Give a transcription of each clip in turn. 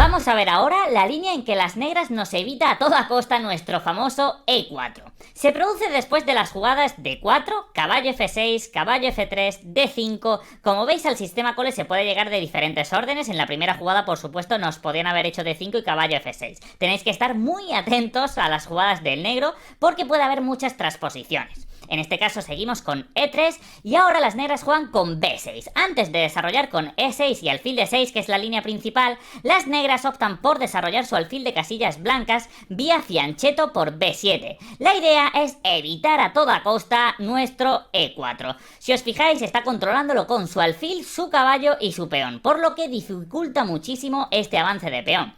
Vamos a ver ahora la línea en que las negras nos evita a toda costa nuestro famoso E4. Se produce después de las jugadas D4, caballo F6, caballo F3, D5. Como veis, al sistema cole se puede llegar de diferentes órdenes. En la primera jugada, por supuesto, nos podían haber hecho D5 y caballo F6. Tenéis que estar muy atentos a las jugadas del negro porque puede haber muchas transposiciones. En este caso seguimos con E3 y ahora las negras juegan con B6. Antes de desarrollar con E6 y alfil D6, que es la línea principal, las negras optan por desarrollar su alfil de casillas blancas vía fianchetto por B7. La idea es evitar a toda costa nuestro E4. Si os fijáis, está controlándolo con su alfil, su caballo y su peón, por lo que dificulta muchísimo este avance de peón.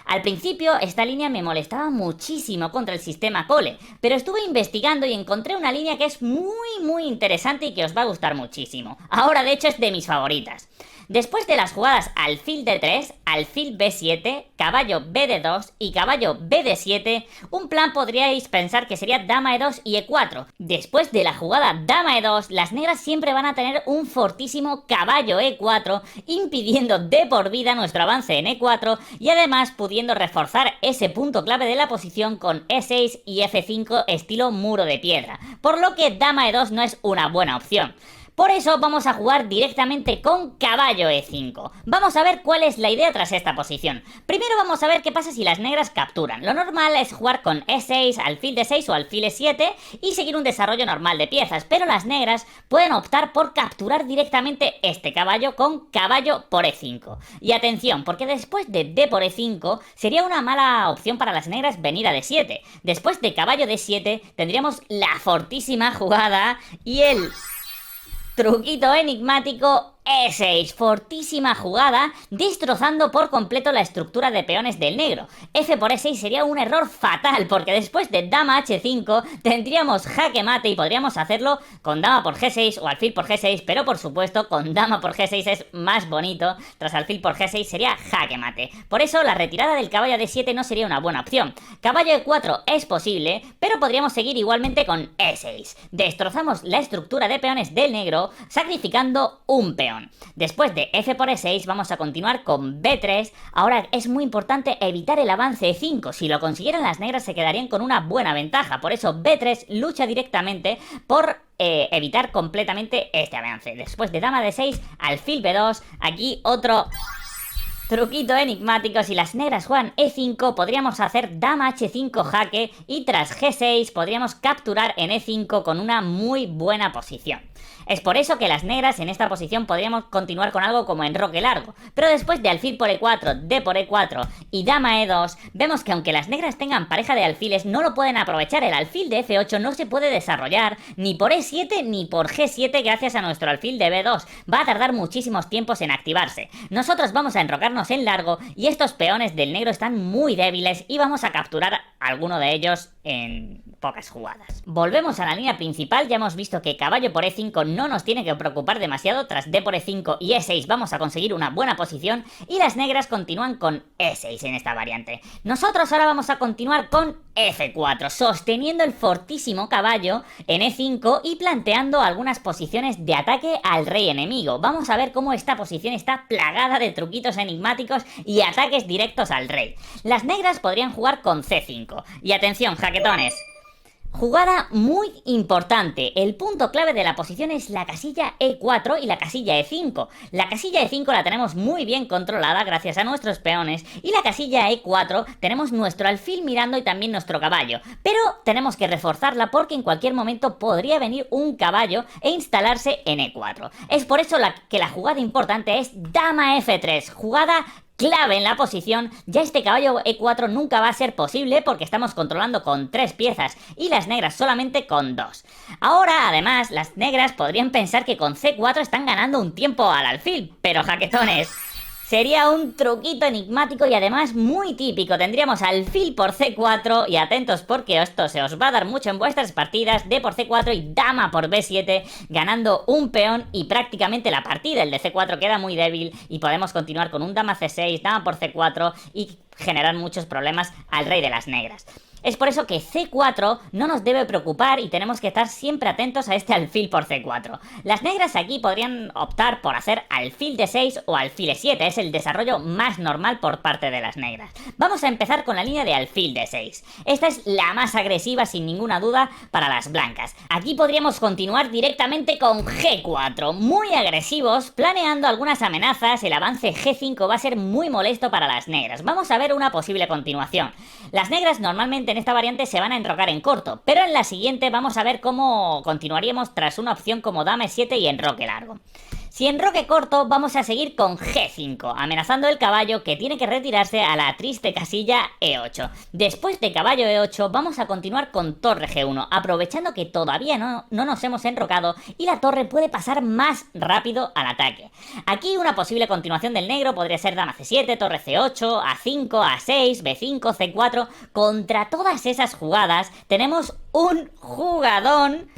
Al principio esta línea me molestaba muchísimo contra el sistema cole, pero estuve investigando y encontré una línea que es muy interesante y que os va a gustar muchísimo. Ahora de hecho es de mis favoritas. Después de las jugadas alfil D3, alfil B7, caballo BD2 y caballo BD7, un plan podríais pensar que sería dama E2 y E4. Después de la jugada dama E2, las negras siempre van a tener un fortísimo caballo E4, impidiendo de por vida nuestro avance en E4 y además pudiendo reforzar ese punto clave de la posición con E6 y F5 estilo muro de piedra, por lo que dama E2 no es una buena opción. Por eso vamos a jugar directamente con caballo E5. Vamos a ver cuál es la idea tras esta posición. Primero vamos a ver qué pasa si las negras capturan. Lo normal es jugar con E6, alfil D6 o alfil E7 y seguir un desarrollo normal de piezas, pero las negras pueden optar por capturar directamente este caballo con caballo por E5. Y atención, porque después de D por E5 sería una mala opción para las negras venir a D7. Después de caballo D7 tendríamos la fortísima jugada y el truquito enigmático E6, fortísima jugada, destrozando por completo la estructura de peones del negro. F por E6 sería un error fatal, porque después de dama H5 tendríamos jaque mate y podríamos hacerlo con dama por G6 o alfil por G6, pero por supuesto con dama por G6 es más bonito, tras alfil por G6 sería jaque mate. Por eso la retirada del caballo D7 no sería una buena opción. Caballo E4 es posible, pero podríamos seguir igualmente con E6. Destrozamos la estructura de peones del negro, sacrificando un peón. Después de F por E6 vamos a continuar con B3. Ahora es muy importante evitar el avance E5. Si lo consiguieran las negras se quedarían con una buena ventaja. Por eso B3 lucha directamente por evitar completamente este avance. Después de dama D6, alfil B2. Aquí otro truquito enigmático. Si las negras juegan E5 podríamos hacer dama H5 jaque y tras G6 podríamos capturar en E5 con una muy buena posición. Es por eso que las negras en esta posición podríamos continuar con algo como enroque largo, pero después de alfil por E4, D por E4 y dama E2, vemos que aunque las negras tengan pareja de alfiles no lo pueden aprovechar. El alfil de F8 no se puede desarrollar ni por E7 ni por G7 gracias a nuestro alfil de B2, va a tardar muchísimos tiempos en activarse. Nosotros vamos a enrocarnos en largo y estos peones del negro están muy débiles y vamos a capturar alguno de ellos en pocas jugadas. Volvemos a la línea principal. Ya hemos visto que caballo por E5 no nos tiene que preocupar demasiado. Tras D por E5 y E6 vamos a conseguir una buena posición y las negras continúan con E6 en esta variante. Nosotros ahora vamos a continuar con F4, sosteniendo el fortísimo caballo en E5 y planteando algunas posiciones de ataque al rey enemigo. Vamos a ver cómo esta posición está plagada de truquitos enigmáticos y ataques directos al rey. Las negras podrían jugar con C5. Y atención, jaquetones, jugada muy importante. El punto clave de la posición es la casilla E4 y la casilla E5. La casilla E5 la tenemos muy bien controlada gracias a nuestros peones y la casilla E4 tenemos nuestro alfil mirando y también nuestro caballo. Pero tenemos que reforzarla porque en cualquier momento podría venir un caballo e instalarse en E4. Es por eso que la jugada importante es dama F3, jugada clave en la posición. Ya este caballo E4 nunca va a ser posible porque estamos controlando con 3 piezas y las negras solamente con 2. Ahora, además, las negras podrían pensar que con C4 están ganando un tiempo al alfil, pero jaquetones, sería un truquito enigmático y además muy típico. Tendríamos alfil por C4 y atentos porque esto se os va a dar mucho en vuestras partidas. D por C4 y dama por B7, ganando un peón y prácticamente la partida. El de C4 queda muy débil y podemos continuar con un dama C6, dama por C4 y generar muchos problemas al rey de las negras. Es por eso que C4 no nos debe preocupar y tenemos que estar siempre atentos a este alfil por C4. Las negras aquí podrían optar por hacer alfil D6 o alfil E7, es el desarrollo más normal por parte de las negras. Vamos a empezar con la línea de alfil D6. Esta es la más agresiva sin ninguna duda para las blancas. Aquí podríamos continuar directamente con G4, muy agresivos, planeando algunas amenazas. El avance G5 va a ser muy molesto para las negras. Vamos a ver una posible continuación. Las negras normalmente en esta variante se van a enrocar en corto, pero en la siguiente vamos a ver cómo continuaríamos tras una opción como dama E7 y enroque largo. Si enroque corto, vamos a seguir con G5, amenazando el caballo que tiene que retirarse a la triste casilla E8. Después de caballo E8, vamos a continuar con torre G1, aprovechando que todavía no nos hemos enrocado y la torre puede pasar más rápido al ataque. Aquí una posible continuación del negro podría ser dama C7, torre C8, A5, A6, B5, C4. Contra todas esas jugadas tenemos un jugadón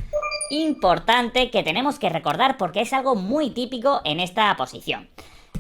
importante que tenemos que recordar porque es algo muy típico en esta posición.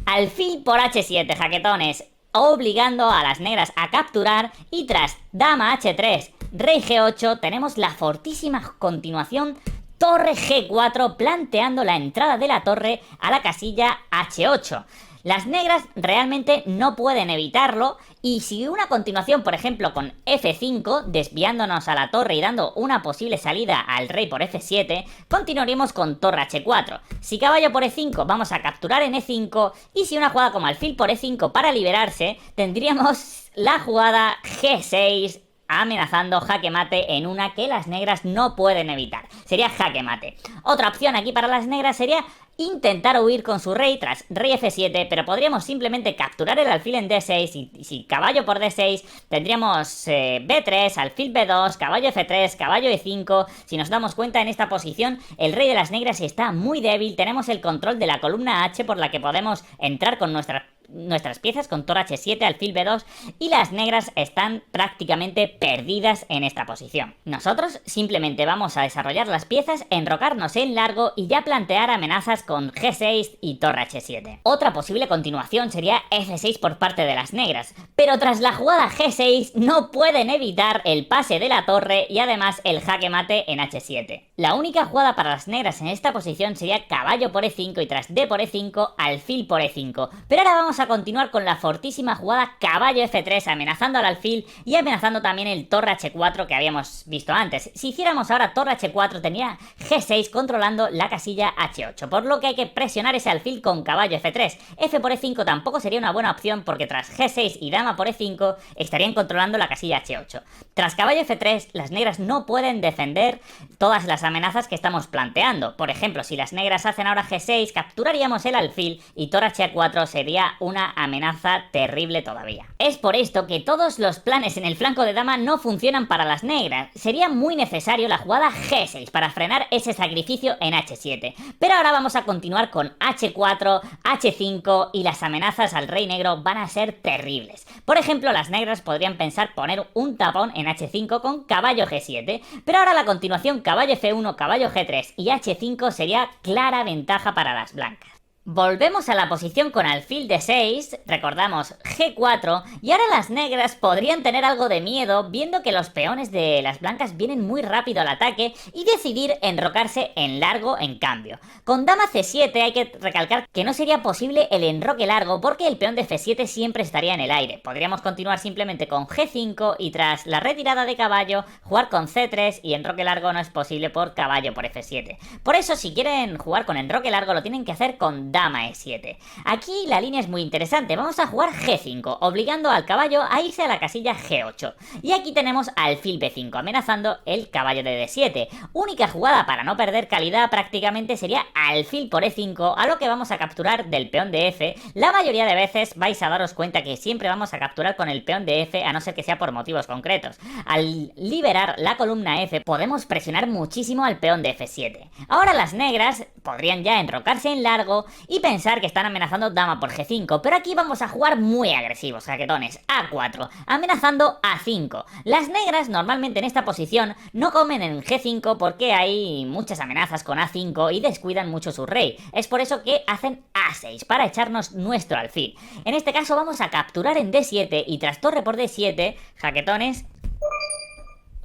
Alfil por H7, jaquetones, obligando a las negras a capturar, y tras dama H3, rey G8 tenemos la fortísima continuación torre G4 planteando la entrada de la torre a la casilla H8. Las negras realmente no pueden evitarlo y si una continuación, por ejemplo, con F5, desviándonos a la torre y dando una posible salida al rey por F7, continuaríamos con torre H4. Si caballo por E5, vamos a capturar en E5 y si una jugada como alfil por E5 para liberarse, tendríamos la jugada G6 amenazando jaque mate en una que las negras no pueden evitar. Sería jaque mate. Otra opción aquí para las negras sería intentar huir con su rey tras rey F7, pero podríamos simplemente capturar el alfil en D6 y si caballo por D6 tendríamos B3, alfil B2, caballo F3, caballo E5. Si nos damos cuenta en esta posición el rey de las negras está muy débil, tenemos el control de la columna H por la que podemos entrar con nuestras piezas con torre H7, alfil B2 y las negras están prácticamente perdidas en esta posición. Nosotros simplemente vamos a desarrollar las piezas, enrocarnos en largo y ya plantear amenazas con G6 y torre H7. Otra posible continuación sería F6 por parte de las negras, pero tras la jugada G6 no pueden evitar el pase de la torre y además el jaque mate en H7. La única jugada para las negras en esta posición sería caballo por E5 y tras D por E5, alfil por E5, pero ahora vamos a continuar con la fortísima jugada caballo F3 amenazando al alfil y amenazando también el torre H4 que habíamos visto antes. Si hiciéramos ahora torre H4 tendría G6 controlando la casilla H8, por lo que hay que presionar ese alfil con caballo F3. F por E5 tampoco sería una buena opción porque tras G6 y dama por E5 estarían controlando la casilla H8. Tras caballo F3 las negras no pueden defender todas las amenazas que estamos planteando. Por ejemplo, si las negras hacen ahora G6 capturaríamos el alfil y torre H4 sería una amenaza terrible todavía. Es por esto que todos los planes en el flanco de dama no funcionan para las negras. Sería muy necesario la jugada G6 para frenar ese sacrificio en H7. Pero ahora vamos a continuar con H4, H5 y las amenazas al rey negro van a ser terribles. Por ejemplo, las negras podrían pensar poner un tapón en H5 con caballo G7, pero ahora la continuación caballo F1, caballo G3 y H5 sería clara ventaja para las blancas. Volvemos a la posición con alfil D6, recordamos G4, y ahora las negras podrían tener algo de miedo viendo que los peones de las blancas vienen muy rápido al ataque y decidir enrocarse en largo en cambio. Con dama C7 hay que recalcar que no sería posible el enroque largo porque el peón de F7 siempre estaría en el aire. Podríamos continuar simplemente con G5 y tras la retirada de caballo jugar con C3 y enroque largo no es posible por caballo por F7. Por eso si quieren jugar con enroque largo lo tienen que hacer con dama E7. Aquí la línea es muy interesante, vamos a jugar G5, obligando al caballo a irse a la casilla G8. Y aquí tenemos alfil B5, amenazando el caballo de D7. Única jugada para no perder calidad prácticamente sería alfil por E5, a lo que vamos a capturar del peón de F. La mayoría de veces vais a daros cuenta que siempre vamos a capturar con el peón de F, a no ser que sea por motivos concretos. Al liberar la columna F podemos presionar muchísimo al peón de F7. Ahora las negras podrían ya enrocarse en largo y pensar que están amenazando dama por G5, pero aquí vamos a jugar muy agresivos, jaquetones. A4, amenazando A5. Las negras normalmente en esta posición no comen en G5 porque hay muchas amenazas con A5 y descuidan mucho su rey. Es por eso que hacen A6 para echarnos nuestro alfil. En este caso vamos a capturar en D7 y tras torre por D7, jaquetones,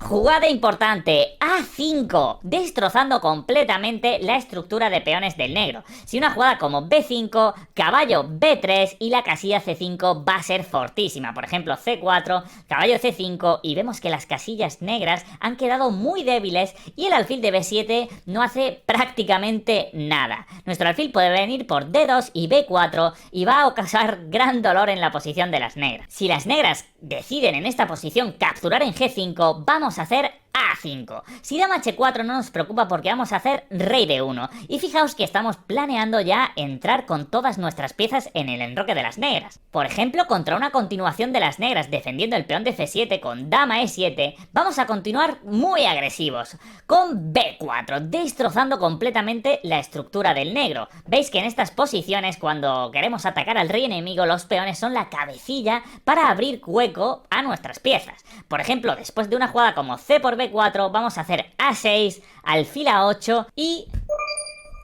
Jugada importante, A5, destrozando completamente la estructura de peones del negro. Si una jugada como B5, caballo B3 y la casilla C5 va a ser fortísima. Por ejemplo, C4, caballo C5 y vemos que las casillas negras han quedado muy débiles y el alfil de B7 no hace prácticamente nada. Nuestro alfil puede venir por D2 y B4 y va a causar gran dolor en la posición de las negras. Si las negras deciden en esta posición capturar en G5, vamos a hacer A5. Si dama H4 no nos preocupa porque vamos a hacer rey D1. Y fijaos que estamos planeando ya entrar con todas nuestras piezas en el enroque de las negras. Por ejemplo, contra una continuación de las negras defendiendo el peón de F7 con dama E7, vamos a continuar muy agresivos, con B4, destrozando completamente la estructura del negro. Veis que en estas posiciones, cuando queremos atacar al rey enemigo, los peones son la cabecilla para abrir hueco a nuestras piezas. Por ejemplo, después de una jugada como C por B4, vamos a hacer A6, alfil A8 y...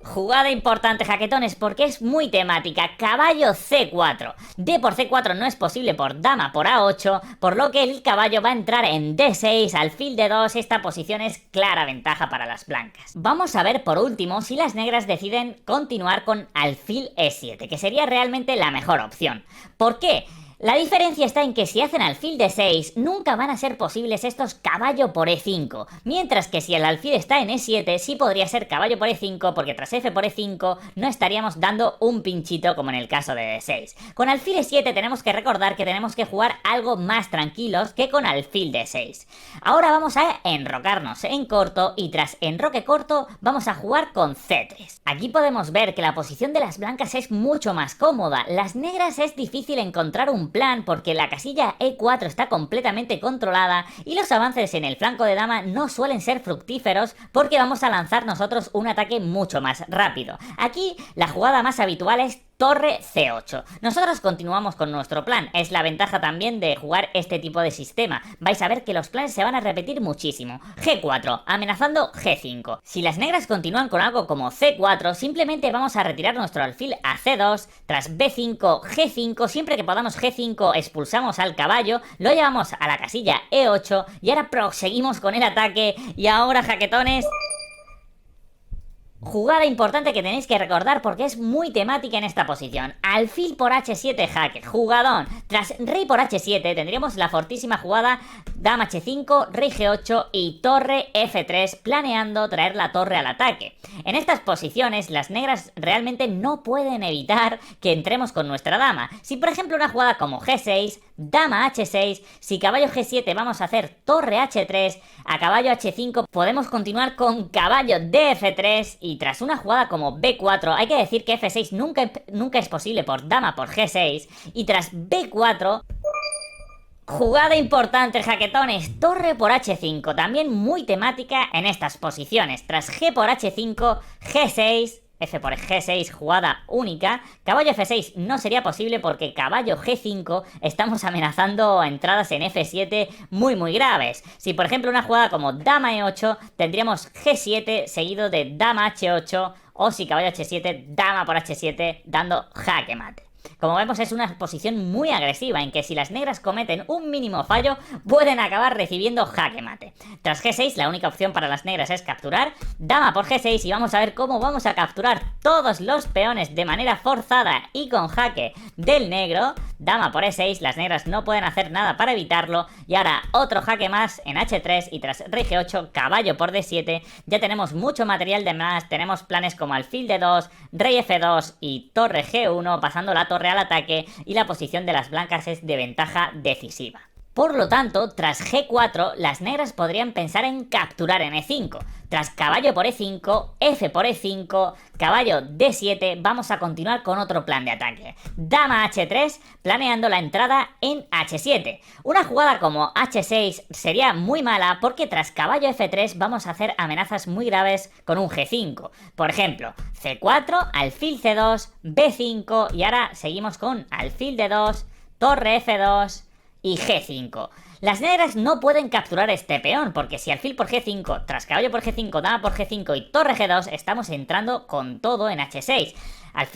jugada importante, jaquetones, porque es muy temática. Caballo C4. D por C4 no es posible por dama por A8, por lo que el caballo va a entrar en D6, alfil D2. Esta posición es clara ventaja para las blancas. Vamos a ver por último si las negras deciden continuar con alfil E7, que sería realmente la mejor opción. ¿Por qué? La diferencia está en que si hacen alfil de 6, nunca van a ser posibles estos caballo por E5, mientras que si el alfil está en E7, sí podría ser caballo por E5, porque tras F por E5 no estaríamos dando un pinchito como en el caso de D6. Con alfil E7 tenemos que recordar que tenemos que jugar algo más tranquilos que con alfil de 6. Ahora vamos a enrocarnos en corto y tras enroque corto vamos a jugar con C3. Aquí podemos ver que la posición de las blancas es mucho más cómoda. Las negras es difícil encontrar un plan porque la casilla E4 está completamente controlada y los avances en el flanco de dama no suelen ser fructíferos porque vamos a lanzar nosotros un ataque mucho más rápido. Aquí la jugada más habitual es torre C8. Nosotros continuamos con nuestro plan. Es la ventaja también de jugar este tipo de sistema. Vais a ver que los planes se van a repetir muchísimo. G4, amenazando G5. Si las negras continúan con algo como C4, simplemente vamos a retirar nuestro alfil a C2, tras B5, G5, siempre que podamos G5 expulsamos al caballo, lo llevamos a la casilla E8 y ahora proseguimos con el ataque. Y ahora, jaquetones... jugada importante que tenéis que recordar porque es muy temática en esta posición. Alfil por H7 jaque, jugadón. Tras rey por H7 tendríamos la fortísima jugada dama H5, rey G8 y torre F3, planeando traer la torre al ataque. En estas posiciones las negras realmente no pueden evitar que entremos con nuestra dama. Si por ejemplo una jugada como G6, dama H6, si caballo G7 vamos a hacer torre H3, a caballo H5 podemos continuar con caballo DF3 y tras una jugada como B4 hay que decir que F6 nunca es posible por dama por G6 y tras B4... jugada importante, jaquetones, torre por H5, también muy temática en estas posiciones. Tras G por H5, G6, F por G6, jugada única. Caballo F6 no sería posible porque caballo G5 estamos amenazando entradas en F7 muy graves. Si por ejemplo una jugada como dama E8, tendríamos G7 seguido de dama H8 o si caballo H7, dama por H7 dando jaque mate. Como vemos es una posición muy agresiva en que si las negras cometen un mínimo fallo pueden acabar recibiendo jaque mate. Tras G6 la única opción para las negras es capturar, dama por G6 y vamos a ver cómo vamos a capturar todos los peones de manera forzada y con jaque del negro. Dama por E6, las negras no pueden hacer nada para evitarlo y ahora otro jaque más en H3 y tras rey G8, caballo por D7, ya tenemos mucho material de más, tenemos planes como alfil D2, rey F2 y torre G1 pasando la torre al ataque y la posición de las blancas es de ventaja decisiva. Por lo tanto, tras G4, las negras podrían pensar en capturar en E5. Tras caballo por E5, F por E5, caballo D7, vamos a continuar con otro plan de ataque. Dama H3, planeando la entrada en H7. Una jugada como H6 sería muy mala porque tras caballo F3 vamos a hacer amenazas muy graves con un G5. Por ejemplo, C4, alfil C2, B5 y ahora seguimos con alfil D2, torre F2... y G5. Las negras no pueden capturar este peón, porque si alfil por G5, tras caballo por G5, dama por G5 y torre G2, estamos entrando con todo en H6.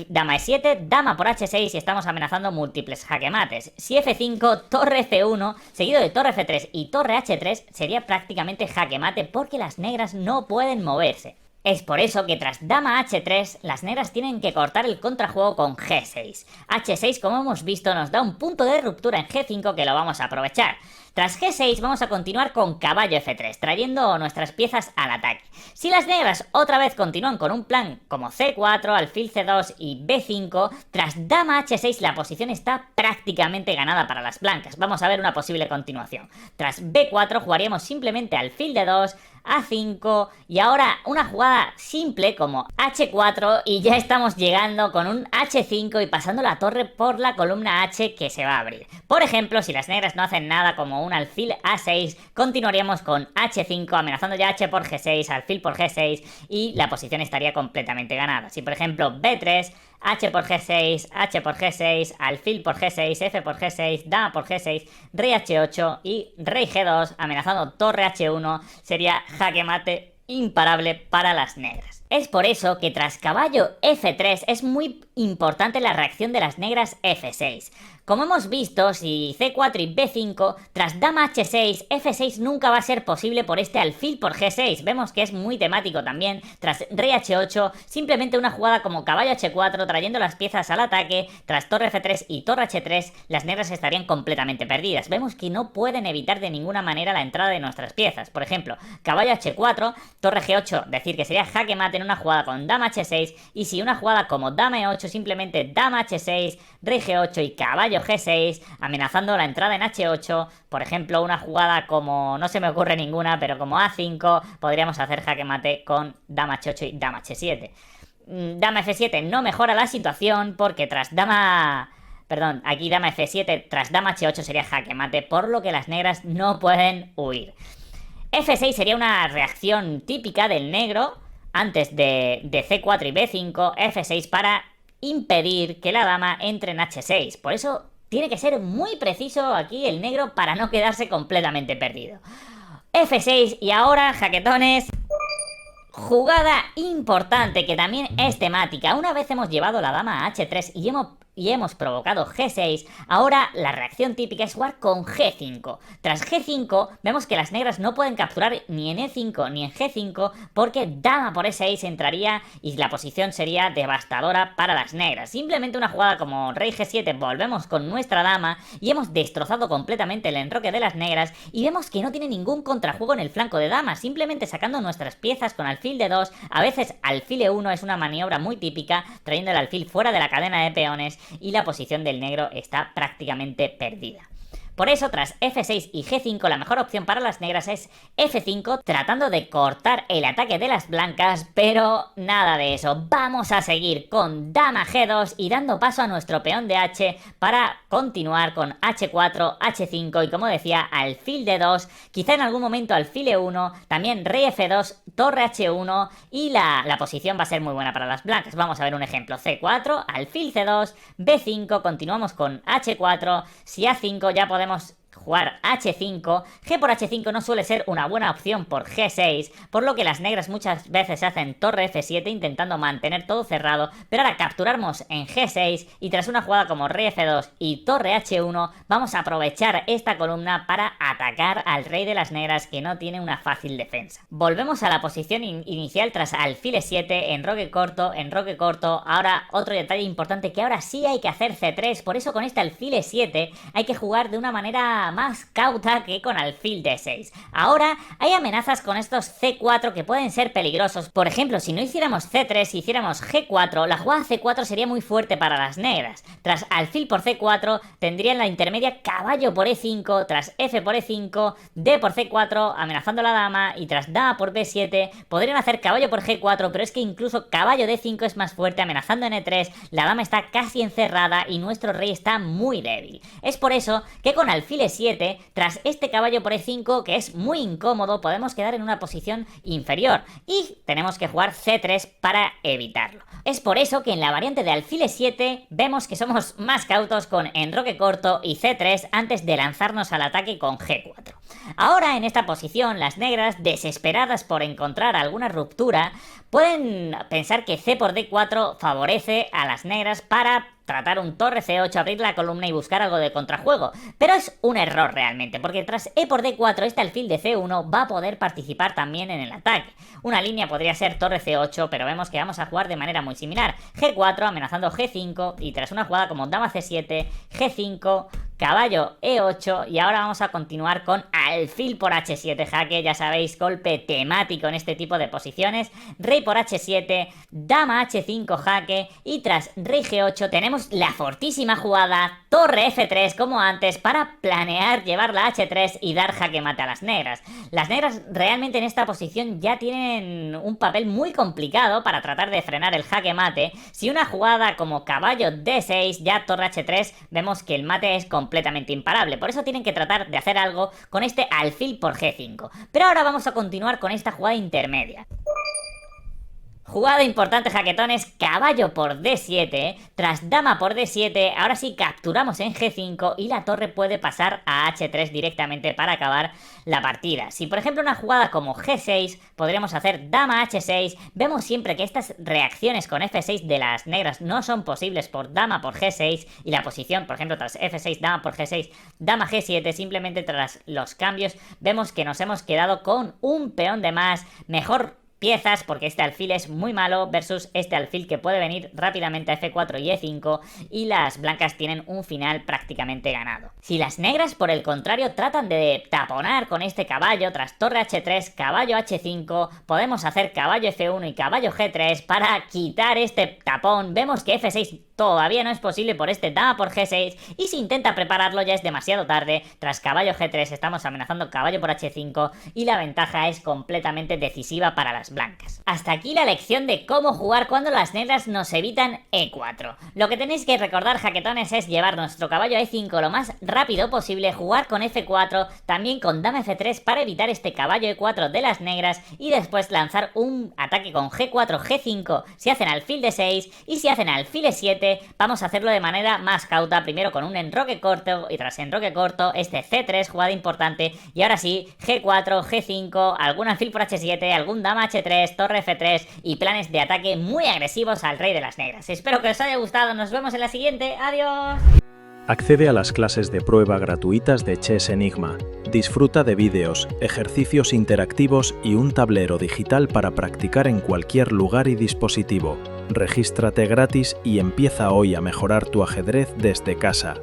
Dama E7, dama por H6 y estamos amenazando múltiples jaquemates. Si F5, torre C1, seguido de torre F3 y torre H3, sería prácticamente jaquemate porque las negras no pueden moverse. Es por eso que tras dama H3, las negras tienen que cortar el contrajuego con G6. H6, como hemos visto, nos da un punto de ruptura en G5 que lo vamos a aprovechar. Tras G6 vamos a continuar con caballo F3, trayendo nuestras piezas al ataque. Si las negras otra vez continúan con un plan como C4, alfil C2 y B5, tras dama H6 la posición está prácticamente ganada para las blancas. Vamos a ver una posible continuación. Tras B4 jugaríamos simplemente alfil D2, A5 y ahora una jugada simple como H4 y ya estamos llegando con un H5 y pasando la torre por la columna H que se va a abrir. Por ejemplo, si las negras no hacen nada como un alfil A6, continuaríamos con H5 amenazando ya H por G6, alfil por G6 y la posición estaría completamente ganada. Si por ejemplo B3, H por G6, H por G6, alfil por G6, F por G6, dama por G6, rey H8 y rey G2 amenazando torre H1, sería jaque mate imparable para las negras. Es por eso que tras caballo F3 es muy importante la reacción de las negras F6. Como hemos visto, si C4 y B5, tras dama H6, F6 nunca va a ser posible por este alfil por G6. Vemos que es muy temático también. Tras rey H8, simplemente una jugada como caballo H4, trayendo las piezas al ataque. Tras torre F3 y torre H3, las negras estarían completamente perdidas. Vemos que no pueden evitar de ninguna manera la entrada de nuestras piezas. Por ejemplo, caballo H4, torre G8, decir que sería jaque mate en una jugada con dama H6. Y si una jugada como dama E8, simplemente dama H6, rey G8 y caballo G6, amenazando la entrada en H8. Por ejemplo, una jugada como, no se me ocurre ninguna, pero como A5, podríamos hacer jaque mate con dama H8 y dama H7. Dama F7 no mejora la situación porque tras dama... Perdón, aquí dama F7 tras dama H8 sería jaque mate, por lo que las negras no pueden huir. F6 sería una reacción típica del negro antes de C4 y B5, F6 para impedir que la dama entre en H6. Por eso tiene que ser muy preciso aquí el negro para no quedarse completamente perdido. F6 y ahora, jaquetones, jugada importante que también es temática. Una vez hemos llevado la dama a H3 y hemos provocado G6, ahora la reacción típica es jugar con G5. Tras G5 vemos que las negras no pueden capturar ni en E5 ni en G5 porque dama por E6 entraría y la posición sería devastadora para las negras. Simplemente una jugada como rey G7 volvemos con nuestra dama y hemos destrozado completamente el enroque de las negras y vemos que no tiene ningún contrajuego en el flanco de dama, simplemente sacando nuestras piezas con alfil de 2, a veces alfil E1 es una maniobra muy típica, trayendo el alfil fuera de la cadena de peones y la posición del negro está prácticamente perdida. Por eso, tras F6 y G5, la mejor opción para las negras es F5, tratando de cortar el ataque de las blancas, pero nada de eso. Vamos a seguir con dama G2 y dando paso a nuestro peón de H para continuar con H4, H5 y, como decía, alfil D2, quizá en algún momento alfil E1, también rey F2, torre H1 y la posición va a ser muy buena para las blancas. Vamos a ver un ejemplo. C4, alfil C2, B5, continuamos con H4, si A5 ya podemos jugar H5, G por H5 no suele ser una buena opción por G6, por lo que las negras muchas veces hacen torre F7 intentando mantener todo cerrado, pero ahora capturamos en G6 y tras una jugada como rey F2 y torre H1 vamos a aprovechar esta columna para atacar al rey de las negras que no tiene una fácil defensa. Volvemos a la posición inicial tras alfil E7, enroque corto, ahora otro detalle importante que ahora sí hay que hacer C3, por eso con este alfil E7 hay que jugar de una manera más cauta que con alfil D6. Ahora hay amenazas con estos C4 que pueden ser peligrosos. Por ejemplo, si no hiciéramos C3 y hiciéramos G4, la jugada C4 sería muy fuerte para las negras. Tras alfil por C4 tendrían la intermedia caballo por E5, tras F por E5, D por C4 amenazando a la dama y tras dama por B7 podrían hacer caballo por G4, pero es que incluso caballo D5 es más fuerte amenazando en E3, la dama está casi encerrada y nuestro rey está muy débil. Es por eso que con alfil alfil e7, tras este caballo por e5 que es muy incómodo, podemos quedar en una posición inferior y tenemos que jugar c3 para evitarlo. Es por eso que en la variante de alfil e7 vemos que somos más cautos con enroque corto y c3 antes de lanzarnos al ataque con g4. Ahora en esta posición las negras, desesperadas por encontrar alguna ruptura, pueden pensar que c por d4 favorece a las negras para tratar un torre c8, abrir la columna y buscar algo de contrajuego. Pero es un error realmente, porque tras e por d4 este alfil de c1 va a poder participar también en el ataque. Una línea podría ser torre c8, pero vemos que vamos a jugar de manera muy similar. g4 amenazando g5 y tras una jugada como dama c7, g5, caballo e8 y ahora vamos a continuar con alfil por h7 jaque, ya sabéis, golpe temático en este tipo de posiciones, rey por h7, dama h5 jaque y tras rey g8 tenemos la fortísima jugada torre f3 como antes para planear llevarla a h3 y dar jaque mate a las negras. Las negras realmente en esta posición ya tienen un papel muy complicado para tratar de frenar el jaque mate. Si una jugada como caballo d6 ya torre h3 vemos que el mate es completamente imparable, por eso tienen que tratar de hacer algo con este alfil por g5. Pero ahora vamos a continuar con esta jugada intermedia. Jugada importante, jaquetones, caballo por d7, tras dama por d7, ahora sí capturamos en g5 y la torre puede pasar a h3 directamente para acabar la partida. Si por ejemplo una jugada como g6, podríamos hacer dama h6, vemos siempre que estas reacciones con f6 de las negras no son posibles por dama por g6 y la posición, por ejemplo, tras f6, dama por g6, dama g7, simplemente tras los cambios vemos que nos hemos quedado con un peón de más, mejor piezas porque este alfil es muy malo versus este alfil que puede venir rápidamente a f4 y e5 y las blancas tienen un final prácticamente ganado. Si las negras por el contrario tratan de taponar con este caballo tras torre h3, caballo h5, podemos hacer caballo f1 y caballo g3 para quitar este tapón. Vemos que f6 todavía no es posible por este dama por g6 y si intenta prepararlo ya es demasiado tarde. Tras caballo g3 estamos amenazando caballo por h5 y la ventaja es completamente decisiva para las blancas. Hasta aquí la lección de cómo jugar cuando las negras nos evitan e4. Lo que tenéis que recordar, jaquetones, es llevar nuestro caballo a e5 lo más rápido posible, jugar con f4, también con dama f3 para evitar este caballo e4 de las negras y después lanzar un ataque con g4, g5 si hacen alfil d6 y si hacen alfil e7 vamos a hacerlo de manera más cauta, primero con un enroque corto y tras enroque corto este c3, jugada importante, y ahora sí g4, g5, algún alfil por h7, algún dama h3, torre f3 y planes de ataque muy agresivos al rey de las negras. Espero que os haya gustado, nos vemos en la siguiente, adiós. Accede a las clases de prueba gratuitas de Chess Enigma. Disfruta de vídeos, ejercicios interactivos y un tablero digital para practicar en cualquier lugar y dispositivo. Regístrate gratis y empieza hoy a mejorar tu ajedrez desde casa.